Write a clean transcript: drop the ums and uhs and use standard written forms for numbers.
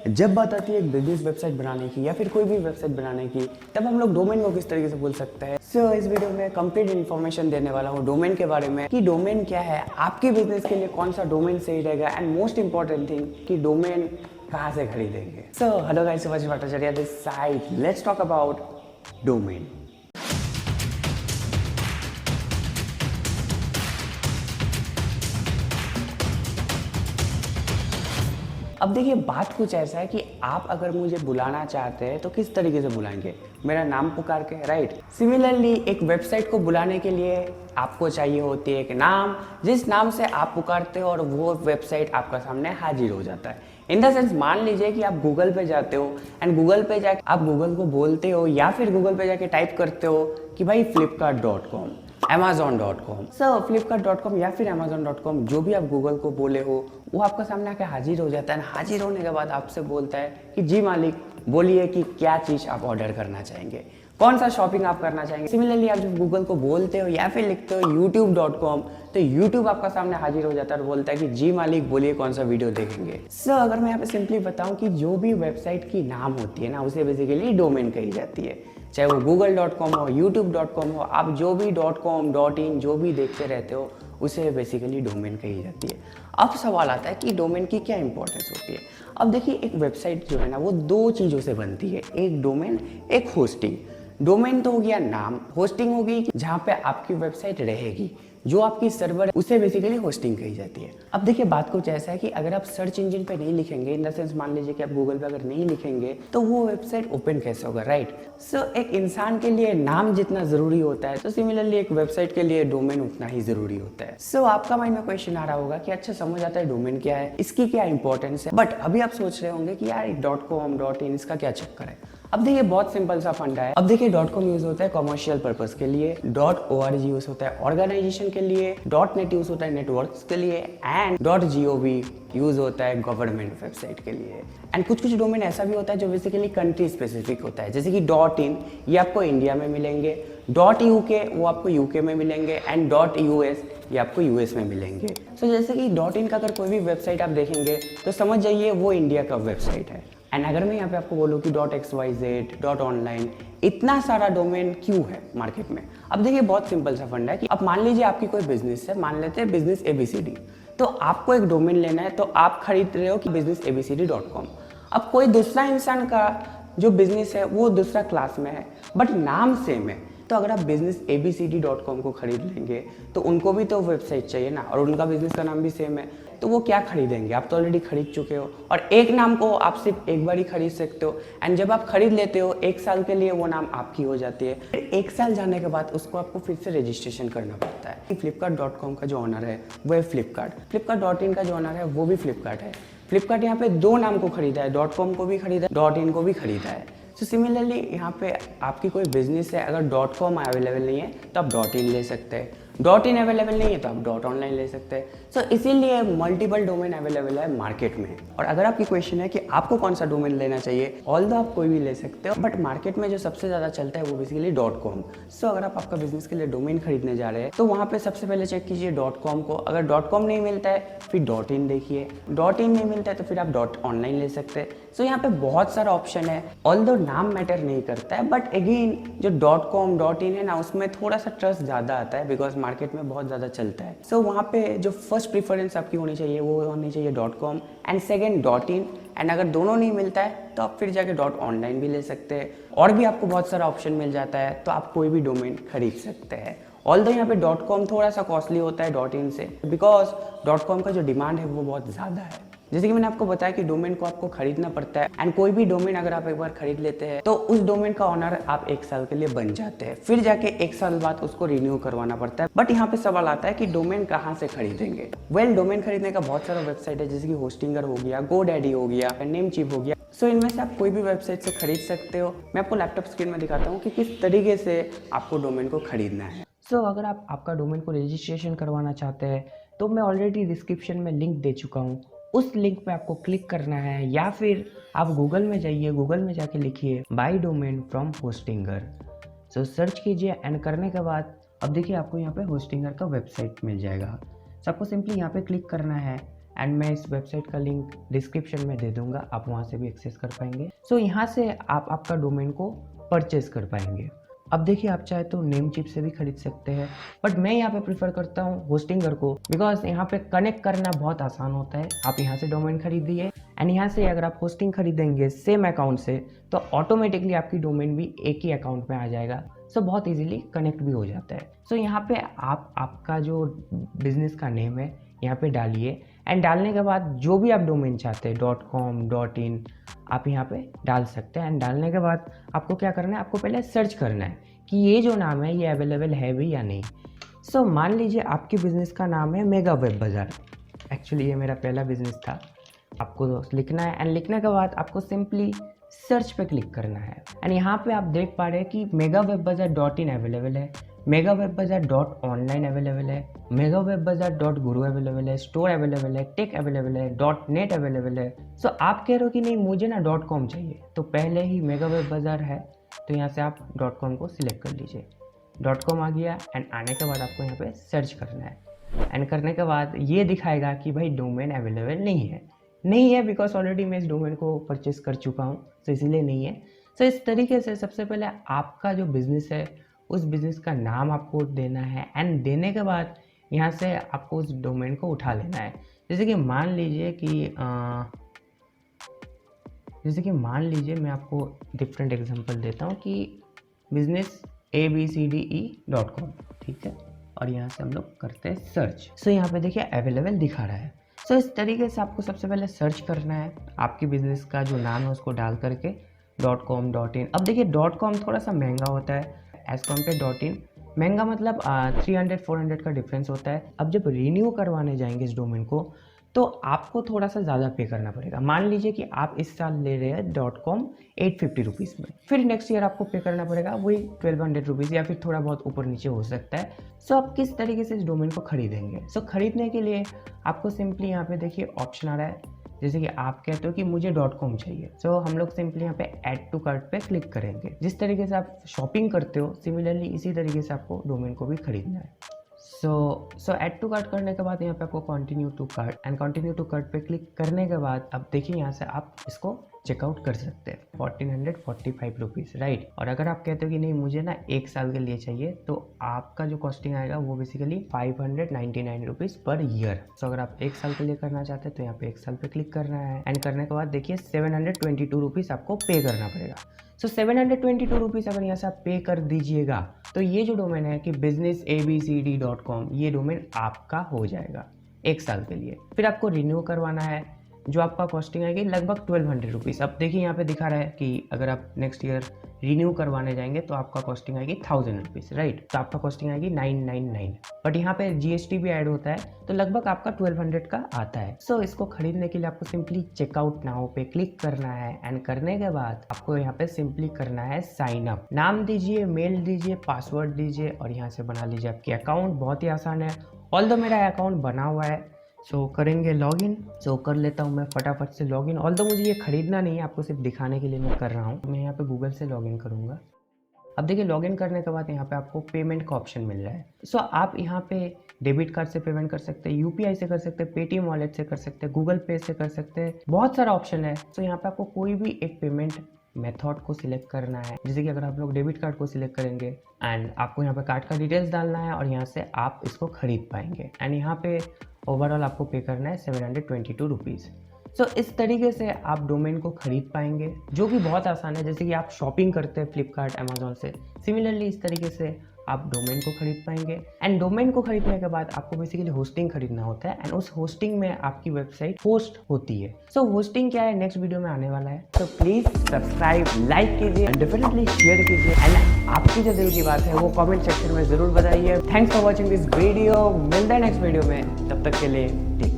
जब बात आती है एक बिजनेस वेबसाइट बनाने की या फिर कोई भी वेबसाइट बनाने की, तब हम लोग डोमेन को किस तरीके से बोल सकते हैं। इस वीडियो में कंप्लीट इन्फॉर्मेशन देने वाला हूँ डोमेन के बारे में कि डोमेन क्या है, आपके बिजनेस के लिए कौन सा डोमेन सही रहेगा, एंड मोस्ट इंपॉर्टेंट थिंग कि डोमेन कहाँ से खरीदेंगे। Hello guys, Subhash Bhattacharya this side, let's talk about domain. अब देखिए, बात कुछ ऐसा है कि आप अगर मुझे बुलाना चाहते हैं तो किस तरीके से बुलाएंगे, मेरा नाम पुकार के, राइट। सिमिलरली एक वेबसाइट को बुलाने के लिए आपको चाहिए होती है एक नाम, जिस नाम से आप पुकारते हो और वो वेबसाइट आपका सामने हाजिर हो जाता है। इन द सेंस, मान लीजिए कि आप गूगल पे जाते हो एंड गूगल पे जाके आप गूगल को बोलते हो या फिर गूगल पे जाके टाइप करते हो कि भाई flipkart.com, amazon.com, flipkart.com या फिर amazon.com, जो भी आप गूगल को बोले हो वो आपका सामने आके हाजिर हो जाता है। हाजिर होने के बाद आपसे बोलता है कि जी मालिक, बोलिए कि क्या चीज़ आप ऑर्डर करना चाहेंगे, कौन सा शॉपिंग आप करना चाहेंगे। सिमिलरली आप जब गूगल को बोलते हो या फिर लिखते हो youtube.com, तो YouTube आपका सामने हाजिर हो जाता है और बोलता है कि जी मालिक, बोलिए कौन सा वीडियो देखेंगे। अगर मैं यहाँ पे सिंपली बताऊं कि जो भी वेबसाइट की नाम होती है ना, उसे बेसिकली डोमेन कही जाती है। चाहे वो google.com हो, youtube.com हो, आप जो भी .com, .in जो भी देखते रहते हो उसे बेसिकली डोमेन कही जाती है। अब सवाल आता है कि डोमेन की क्या इंपॉर्टेंस होती है। अब देखिए, एक वेबसाइट जो है ना वो दो चीज़ों से बनती है, एक डोमेन, एक होस्टिंग। डोमेन तो हो गया नाम, होस्टिंग होगी जहाँ पे आपकी वेबसाइट रहेगी, जो आपकी सर्वर है उसे बेसिकली होस्टिंग कही जाती है। अब देखिए, बात कुछ ऐसा है कि अगर आप सर्च इंजन पे नहीं लिखेंगे, इन द सेंस मान लीजिए कि आप गूगल पे अगर नहीं लिखेंगे तो वो वेबसाइट ओपन कैसे होगा, राइट। एक इंसान के लिए नाम जितना जरूरी होता है, तो सिमिलरली एक वेबसाइट के लिए डोमेन उतना ही जरूरी होता है। आपका माइंड में क्वेश्चन आ रहा होगा कि अच्छा, समझ आता है डोमेन क्या है, इसकी क्या इंपॉर्टेंस है, बट अभी आप सोच रहे होंगे कि यार .com, .in इसका क्या चक्कर है। अब देखिए, बहुत सिंपल सा फंडा है। अब देखिए, .com यूज होता है कॉमर्शियल पर्पस के लिए, .org यूज होता है ऑर्गेनाइजेशन के लिए, .net यूज होता है नेटवर्क्स के लिए, एंड .gov यूज होता है गवर्नमेंट वेबसाइट के लिए। एंड कुछ डोमेन ऐसा भी होता है जो बेसिकली कंट्री स्पेसिफिक होता है, जैसे कि .in ये आपको इंडिया में मिलेंगे, .uk वो आपको यूके में मिलेंगे, एंड .us ये आपको यूएस में मिलेंगे। जैसे कि .in का अगर कोई भी वेबसाइट आप देखेंगे तो समझ जाइए वो इंडिया का वेबसाइट है। एंड अगर मैं यहाँ पे आपको बोलूँ कि .xyz, .online, इतना सारा डोमेन क्यों है मार्केट में। अब देखिए, बहुत सिंपल सा फंडा है कि अब मान लीजिए आपकी कोई बिजनेस है, मान लेते हैं बिजनेस ABCD, तो आपको एक डोमेन लेना है, तो आप खरीद रहे हो कि businessabcd.com। अब कोई दूसरा इंसान का जो बिजनेस है वो दूसरा क्लास में है बट नाम सेम है, तो अगर आप businessabcd.com को खरीद लेंगे तो उनको भी तो वेबसाइट चाहिए ना, और उनका बिजनेस का नाम भी सेम है, तो वो क्या खरीदेंगे। आप तो ऑलरेडी खरीद चुके हो, और एक नाम को आप सिर्फ एक बार ही खरीद सकते हो। एंड जब आप खरीद लेते हो, एक साल के लिए वो नाम आपकी हो जाती है। फिर एक साल जाने के बाद उसको आपको फिर से रजिस्ट्रेशन करना पड़ता है। flipkart.com का जो ऑनर है वो है flipkart.in का जो ऑनर है वो भी फ्लिपकार्ट है। फ्लिपकार्ट यहाँ पे दो नाम को खरीदा है, .com को भी खरीदा है, .in को भी खरीदा है। सिमिलरली यहाँ पे आपकी कोई बिजनेस है, अगर .com अवेलेबल नहीं है तो आप .in ले सकते हैं, .in अवेलेबल नहीं है तो आप .online ले सकते हैं। इसीलिए मल्टीपल डोमेन अवेलेबल है मार्केट में। और अगर आपकी क्वेश्चन है कि आपको कौन सा डोमेन लेना चाहिए, ऑल्दो आप कोई भी ले सकते हो, बट मार्केट में जो सबसे ज़्यादा चलता है वो बेसिकली .com। अगर आप आपका बिजनेस के लिए डोमेन खरीदने जा रहे हैं तो वहाँ पे सबसे पहले चेक कीजिए .com को। अगर .com नहीं मिलता है फिर .in देखिए, .in नहीं मिलता है तो फिर आप .online ले सकते हैं। यहाँ पे बहुत सारा ऑप्शन है, ऑल्दो नाम मैटर नहीं करता है, बट अगेन जो .com, .in है ना, उसमें थोड़ा सा ट्रस्ट ज़्यादा आता है बिकॉज मार्केट में बहुत ज़्यादा चलता है। वहाँ पे जो फर्स्ट प्रीफरेंस आपकी होनी चाहिए वो होनी चाहिए .com and second .in। And अगर दोनों नहीं मिलता है तो आप फिर जाके .online भी ले सकते हैं, और भी आपको बहुत सारा ऑप्शन मिल जाता है, तो आप कोई भी डोमेन खरीद सकते हैं। ऑल्दो यहाँ पे .com थोड़ा सा कॉस्टली होता है .in से, बिकॉज .com का जो डिमांड है वो बहुत ज़्यादा है। जैसे कि मैंने आपको बताया कि डोमेन को आपको खरीदना पड़ता है, एंड कोई भी डोमेन अगर आप एक बार खरीद लेते हैं तो उस डोमेन का ऑनर आप एक साल के लिए बन जाते हैं, फिर जाके एक साल बाद उसको रिन्यू करवाना पड़ता है। बट यहाँ पे सवाल आता है कि डोमेन कहाँ से खरीदेंगे। डोमेन खरीदने का बहुत सारा वेबसाइट है, जैसे कि होस्टिंगर हो गया, GoDaddy हो गया, नेमचीप हो गया। इनमें से आप कोई भी वेबसाइट से खरीद सकते हो। मैं आपको लैपटॉप स्क्रीन में दिखाता हूँ कि किस तरीके से आपको डोमेन को खरीदना है। अगर आप आपका डोमेन को रजिस्ट्रेशन करवाना चाहते हैं तो मैं ऑलरेडी डिस्क्रिप्शन में लिंक दे चुका हूँ, उस लिंक पे आपको क्लिक करना है, या फिर आप गूगल में जाइए, गूगल में जाके लिखिए buy domain from Hostinger. Search कीजिए एंड करने के बाद अब देखिए आपको यहाँ पे होस्टिंगर का वेबसाइट मिल जाएगा। आपको सिंपली यहाँ पे क्लिक करना है एंड मैं इस वेबसाइट का लिंक डिस्क्रिप्शन में दे दूंगा, आप वहाँ से भी एक्सेस कर पाएंगे। सो यहाँ से आप आपका डोमेन को परचेज कर पाएंगे। अब देखिए, आप चाहे तो नेमचिप से भी खरीद सकते हैं, बट मैं यहाँ पे प्रीफर करता हूँ होस्टिंगर को, बिकॉज यहाँ पे कनेक्ट करना बहुत आसान होता है। आप यहाँ से डोमेन खरीदिए एंड यहाँ से अगर आप होस्टिंग खरीदेंगे सेम अकाउंट से, तो ऑटोमेटिकली आपकी डोमेन भी एक ही अकाउंट में आ जाएगा। सो बहुत इजीली कनेक्ट भी हो जाता है। सो यहाँ पे आप आपका जो बिजनेस का नेम है यहाँ पे डालिए एंड डालने के बाद जो भी आप डोमेन चाहते हैं .com .in आप यहाँ पे डाल सकते हैं। एंड डालने के बाद आपको क्या करना है, आपको पहले सर्च करना है कि ये जो नाम है ये अवेलेबल है भी या नहीं। सो मान लीजिए आपके बिज़नेस का नाम है मेगा वेब बाज़ार। एक्चुअली ये मेरा पहला बिजनेस था। आपको लिखना है एंड लिखने के बाद आपको सिंपली सर्च पे क्लिक करना है एंड यहाँ पे आप देख पा रहे हैं कि मेगा वेब बाज़ार .in अवेलेबल है, मेगा वेब बाज़ार .online अवेलेबल है, मेगा वेब बाज़ार .guru अवेलेबल है, स्टोर अवेलेबल है, टेक अवेलेबल है, .net अवेलेबल है। सो आप कह रहे हो कि नहीं मुझे ना .com चाहिए, तो पहले ही मेगा वेब बाज़ार है तो यहाँ से आप .com को सिलेक्ट कर लीजिए। .com आ गया एंड आने के बाद आपको यहाँ पे सर्च करना है एंड करने के बाद ये दिखाएगा कि भाई डोमेन अवेलेबल नहीं है बिकॉज ऑलरेडी मैं इस डोमेन को परचेस कर चुका हूँ, तो इसीलिए नहीं है। सो इस तरीके से सबसे पहले आपका जो बिज़नेस है उस बिज़नेस का नाम आपको देना है एंड देने के बाद यहाँ से आपको उस डोमेन को उठा लेना है। जैसे कि मान लीजिए मैं आपको डिफरेंट एग्जांपल देता हूँ कि बिजनेस abcde.com, ठीक है, और यहाँ से हम लोग करते हैं सर्च। सो यहाँ पे देखिए अवेलेबल दिखा रहा है। सो इस तरीके से आपको सबसे पहले सर्च करना है, आपकी बिजनेस का जो नाम है उसको डाल करके .com .in। अब देखिए .com थोड़ा सा महंगा होता है एज कम्पेयर .in। महंगा मतलब 300-400 का डिफरेंस होता है। अब जब रिन्यू करवाने जाएंगे इस डोमेन को तो आपको थोड़ा सा ज़्यादा पे करना पड़ेगा। मान लीजिए कि आप इस साल ले रहे हैं .com 850 रुपीज़ में, फिर नेक्स्ट ईयर आपको पे करना पड़ेगा वही 1200 रुपीज़ या फिर थोड़ा बहुत ऊपर नीचे हो सकता है। सो आप किस तरीके से इस डोमेन को खरीदेंगे? सो खरीदने के लिए आपको सिंपली यहाँ पे देखिए ऑप्शन आ रहा है, जैसे कि आप कहते हो कि मुझे .com चाहिए। सो हम लोग सिंपली यहाँ पे ऐड टू कार्ट पे क्लिक करेंगे। जिस तरीके से आप शॉपिंग करते हो सिमिलरली इसी तरीके से आपको डोमेन को भी खरीदना है। सो ऐड टू कार्ट करने के बाद यहाँ पे आपको continue to cart and continue to cart पे क्लिक करने के बाद अब देखिए यहाँ से आप इसको चेकआउट कर सकते हैं 1445 रुपीज़, राइट। और अगर आप कहते हो कि नहीं मुझे ना 1 साल के लिए चाहिए तो आपका जो कॉस्टिंग आएगा वो बेसिकली 599 रुपीज़ पर ईयर। सो अगर आप 1 साल के लिए करना चाहते हैं तो यहाँ पे 1 साल पे क्लिक करना है एंड करने के बाद देखिए 722 रुपीज़ आपको पे करना पड़ेगा। सो 722 रुपीज़ अगर यहाँ से आप पे कर दीजिएगा तो ये जो डोमेन है कि बिजनेस abcd.com ये डोमेन आपका हो जाएगा 1 साल के लिए। फिर आपको रिन्यू करवाना है, जो आपका कॉस्टिंग आएगी लगभग 1200 रुपीज़। अब देखिए यहाँ पे दिखा रहा है कि अगर आप नेक्स्ट ईयर रिन्यू करवाने जाएंगे तो आपका कॉस्टिंग आएगी 1000 रुपीज़, राइट। तो आपका कॉस्टिंग आएगी 999, बट यहाँ पे GST भी ऐड होता है तो लगभग आपका 1200 का आता है। सो इसको खरीदने के लिए आपको सिंपली चेकआउट नाउ पे क्लिक करना है एंड करने के बाद आपको यहाँ पे सिंपली करना है साइन अप। नाम दीजिए, मेल दीजिए, पासवर्ड दीजिए और यहाँ से बना लीजिए आपकी अकाउंट। बहुत ही आसान है, ऑल्दो मेरा अकाउंट बना हुआ है। सो करेंगे लॉगिन। सो कर लेता हूँ मैं फटाफट से लॉगिन। ऑल्दो मुझे ये खरीदना नहीं है, आपको सिर्फ दिखाने के लिए मैं कर रहा हूँ। मैं यहाँ पे गूगल से लॉगिन करूँगा। अब देखिए लॉगिन करने के बाद यहाँ पे आपको पेमेंट का ऑप्शन मिल रहा है। सो आप यहाँ पे डेबिट कार्ड से पेमेंट कर सकते हैं, UPI से कर सकते हैं, पेटीएम वॉलेट से कर सकते हैं, गूगल पे से कर सकते हैं, बहुत सारा ऑप्शन है। सो यहाँ पे आपको कोई भी एक पेमेंट मेथड को सिलेक्ट करना है। जैसे कि अगर आप लोग डेबिट कार्ड को सिलेक्ट करेंगे एंड आपको यहाँ पे कार्ड का डिटेल्स डालना है और यहाँ से आप इसको खरीद पाएंगे एंड यहाँ पे ओवरऑल आपको पे करना है 722 रुपीज़। सो इस तरीके से आप डोमेन को खरीद पाएंगे, जो कि बहुत आसान है। जैसे कि आप शॉपिंग करते हैं फ्लिपकार्ट, अमेजोन से, सिमिलरली इस तरीके से आप डोमेन को खरीद पाएंगे। एंड डोमेन को खरीदने के बाद आपको बेसिकली होस्टिंग खरीदना होता है एंड उस होस्टिंग में आपकी वेबसाइट होस्ट होती है। सो होस्टिंग क्या है नेक्स्ट वीडियो में आने वाला है। तो प्लीज सब्सक्राइब, लाइक कीजिए एंड डेफिनेटली शेयर कीजिए एंड आपकी जो दिल की बात है वो कमेंट सेक्शन में जरूर बताइए। Thanks for watching this video. मिलते हैं नेक्स्ट वीडियो में, तब तक के लिए टेक